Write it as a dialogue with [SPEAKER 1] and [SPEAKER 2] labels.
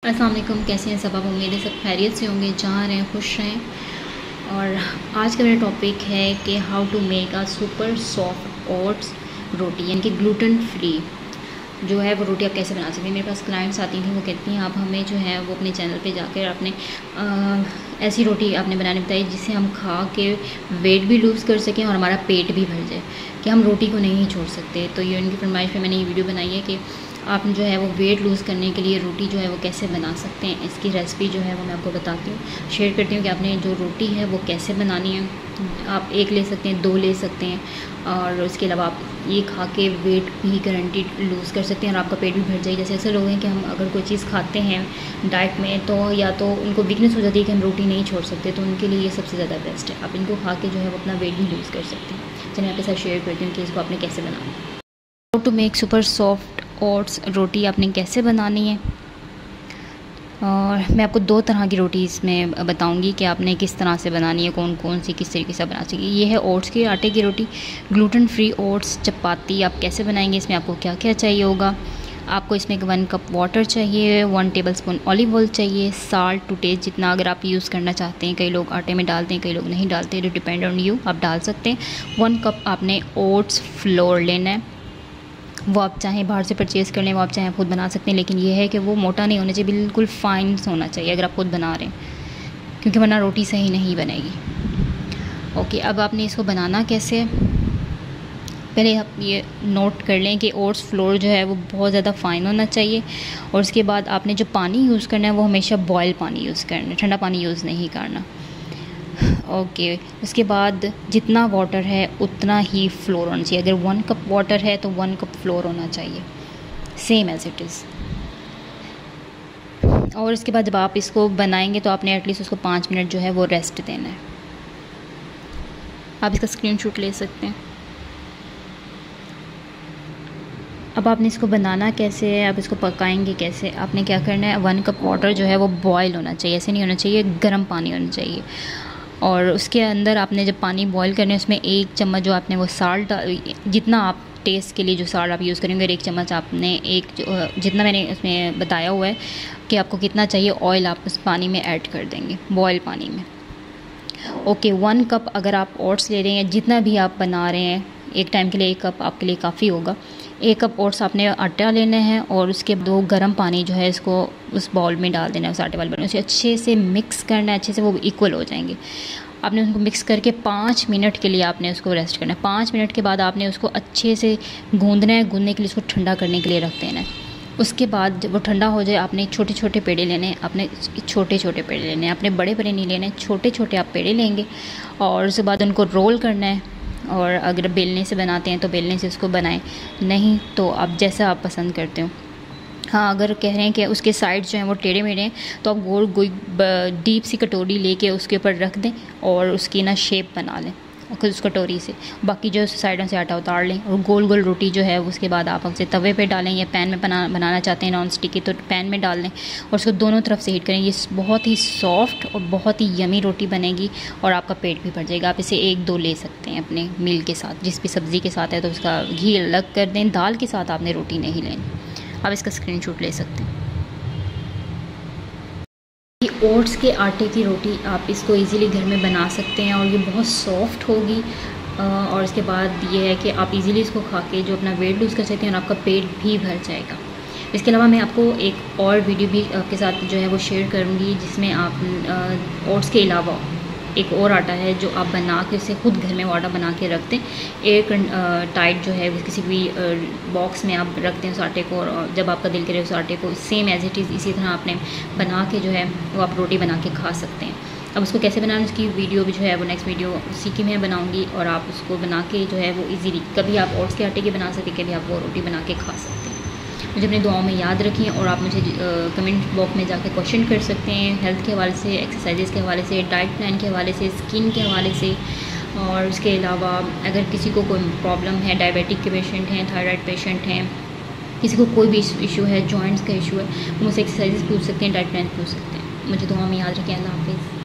[SPEAKER 1] अस्सलाम वालेकुम, कैसे हैं सब आप? उम्मीद है सब खैरियत से होंगे, जहाँ रहें खुश रहें। और आज का मेरा टॉपिक है कि how to make a super soft oats roti, यानी कि ग्लूटेन फ्री जो है वो रोटी आप कैसे बना सकते हैं। मेरे पास क्लाइंट्स आती थी, वो कहती हैं आप हमें जो है वो अपने चैनल पे जाकर अपने ऐसी रोटी आपने बनाने बताई जिससे हम खा के वेट भी लूज़ कर सकें और हमारा पेट भी भर जाए, कि हम रोटी को नहीं छोड़ सकते। तो ये उनकी फरमाइश पे मैंने ये वीडियो बनाई है कि आप जो है वो वेट लूज़ करने के लिए रोटी जो है वो कैसे बना सकते हैं। इसकी रेसिपी जो है वो मैं आपको बताती हूँ, शेयर करती हूँ कि आपने जो रोटी है वो कैसे बनानी है। आप एक ले सकते हैं, दो ले सकते हैं, और उसके अलावा आप ये खा के वेट भी गारंटीड लूज़ कर सकते हैं और आपका पेट भी भर जाए। जैसे ऐसे लोग हैं कि हम अगर कोई चीज़ खाते हैं डाइट में तो या तो उनको वीकनेस हो जाती है कि हम रोटी नहीं छोड़ सकते, तो उनके लिए ये सबसे ज़्यादा बेस्ट है। आप इनको खा के जो है वो अपना वेट भी लूज़ कर सकते हैं। चलिए आपके साथ शेयर करती हूँ कि इसको आपने कैसे बनाना है। How to make super soft oats roti आपने कैसे बनानी है। और मैं आपको दो तरह की रोटी इसमें बताऊंगी कि आपने किस तरह से बनानी है, कौन कौन सी किस तरीके से बना चाहिए। ये है ओट्स के आटे की रोटी, ग्लूटेन फ्री ओट्स चपाती। आप कैसे बनाएंगे, इसमें आपको क्या क्या चाहिए होगा। आपको इसमें 1 कप वाटर चाहिए, 1 टेबलस्पून ऑलिव ऑयल चाहिए, साल्ट टू टेस्ट जितना अगर आप यूज़ करना चाहते हैं। कई लोग आटे में डालते हैं, कई लोग नहीं डालते, तो डिपेंड ऑन यू, आप डाल सकते हैं। 1 कप आपने ओट्स फ्लोर लेना है, वो आप चाहें बाहर से परचेज़ कर लें, वो आप चाहें खुद बना सकते हैं, लेकिन ये है कि वो मोटा नहीं होना चाहिए, बिल्कुल फाइन होना चाहिए अगर आप खुद बना रहे हैं, क्योंकि वरना रोटी सही नहीं बनेगी। ओके, अब आपने इसको बनाना कैसे है, पहले आप ये नोट कर लें कि ओट्स फ्लोर जो है वो बहुत ज़्यादा फ़ाइन होना चाहिए। और उसके बाद आपने जो पानी यूज़ करना है वो हमेशा बॉयल पानी यूज़ करना है, ठंडा पानी यूज़ नहीं करना। ओके, उसके बाद जितना वाटर है उतना ही फ्लोर होना चाहिए। अगर 1 कप वाटर है तो 1 कप फ्लोर होना चाहिए, सेम एज़ इट इज़। और इसके बाद जब आप इसको बनाएंगे तो आपने एटलीस्ट उसको 5 मिनट जो है वो रेस्ट देना है। आप इसका स्क्रीनशॉट ले सकते हैं। अब आपने इसको बनाना कैसे है, आप इसको पकाएंगे कैसे। आपने क्या करना है, 1 कप वाटर जो है वो बॉयल होना चाहिए, ऐसे नहीं होना चाहिए, गर्म पानी होना चाहिए। और उसके अंदर आपने जब पानी बॉईल करना है उसमें 1 चम्मच जो आपने वो साल्ट, जितना आप टेस्ट के लिए जो साल्ट आप यूज़ करेंगे, 1 चम्मच आपने जितना मैंने उसमें बताया हुआ है कि आपको कितना चाहिए ऑयल, आप उस पानी में ऐड कर देंगे, बॉयल पानी में। ओके, 1 कप अगर आप ओट्स ले रहे हैं, जितना भी आप बना रहे हैं, एक टाइम के लिए 1 कप आपके लिए काफ़ी होगा। 1 कप ओट्स आपने आटा लेना है और उसके 2 गर्म पानी जो है इसको उस बाउल में डाल देना है, उस आटे वाले बाउल में। उसे अच्छे से मिक्स करना है, अच्छे से वो इक्वल हो जाएंगे। आपने उनको मिक्स करके 5 मिनट के लिए आपने उसको रेस्ट करना है। 5 मिनट के बाद आपने उसको अच्छे से गूंदना है, गूंदने के लिए उसको ठंडा करने के लिए रख देना है। उसके बाद जब वो ठंडा हो जाए आपने छोटे छोटे पेड़े लेने हैं, आपने छोटे छोटे पेड़े लेने हैं, आपने बड़े बड़े नहीं लेने, छोटे छोटे आप पेड़े लेंगे। और उसके बाद उनको रोल करना है, और अगर बेलने से बनाते हैं तो बेलने से उसको बनाएं, नहीं तो आप जैसा आप पसंद करते हो। हाँ, अगर कह रहे हैं कि उसके साइड जो हैं वो टेढ़े मेढ़े हैं तो आप गोल गोल डीप सी कटोरी लेके उसके ऊपर रख दें और उसकी ना शेप बना लें खुद उस कटोरी से। बाकी जो साइडों से आटा उतार लें और गोल गोल रोटी जो है उसके बाद आप उसे तवे पे डालें, या पैन में बनाना चाहते हैं नॉन स्टिकी तो पैन में डाल लें और उसको दोनों तरफ से हीट करें। ये बहुत ही सॉफ्ट और बहुत ही यमी रोटी बनेगी और आपका पेट भी भर जाएगा। आप इसे 1-2 ले सकते हैं अपने मील के साथ, जिस भी सब्ज़ी के साथ है तो उसका घी अलग कर दें। दाल के साथ आपने रोटी नहीं लेनी। आप इसका स्क्रीनशॉट ले सकते हैं। ओट्स के आटे की रोटी आप इसको इजीली घर में बना सकते हैं और ये बहुत सॉफ्ट होगी। और इसके बाद ये है कि आप इजीली इसको खा के जो अपना वेट लूज़ कर सकते हैं और आपका पेट भी भर जाएगा। इसके अलावा मैं आपको एक और वीडियो भी आपके साथ जो है वो शेयर करूँगी, जिसमें आप ओट्स के अलावा एक और आटा है जो आप बना के उसे खुद घर में वो आटा बना के रखते हैं। एयर टाइट जो है किसी भी बॉक्स में आप रखते हैं उस आटे को, और जब आपका दिल करे उस आटे को सेम एज़ इट इज़ इसी तरह आपने बना के जो है वो आप रोटी बना के खा सकते हैं। अब उसको कैसे बनाना, उसकी वीडियो भी जो है वो नेक्स्ट वीडियो उसी की मैं बनाऊँगी, और आप उसको बना के जो है वो ईज़िली कभी आप ओट्स के आटे की बना सकते हैं, कभी आप वो रोटी बना के खा सकते हैं। मुझे अपनी दुआओं में याद रखें और आप मुझे कमेंट बॉक्स में जाकर क्वेश्चन कर सकते हैं, हेल्थ के हवाले से, एक्सरसाइजेस के हवाले से, डाइट प्लान के हवाले से, स्किन के हवाले से। और उसके अलावा अगर किसी को कोई प्रॉब्लम है, डायबिटिक के पेशेंट हैं, थायराइड पेशेंट हैं, किसी को कोई भी इशू है, जॉइंट्स का इशू है, मुझसे एक्सरसाइजेस पूछ सकते हैं, डाइट प्लान पूछ सकते हैं। मुझे दुआ में याद रखें। अल्लाह हाफिज़।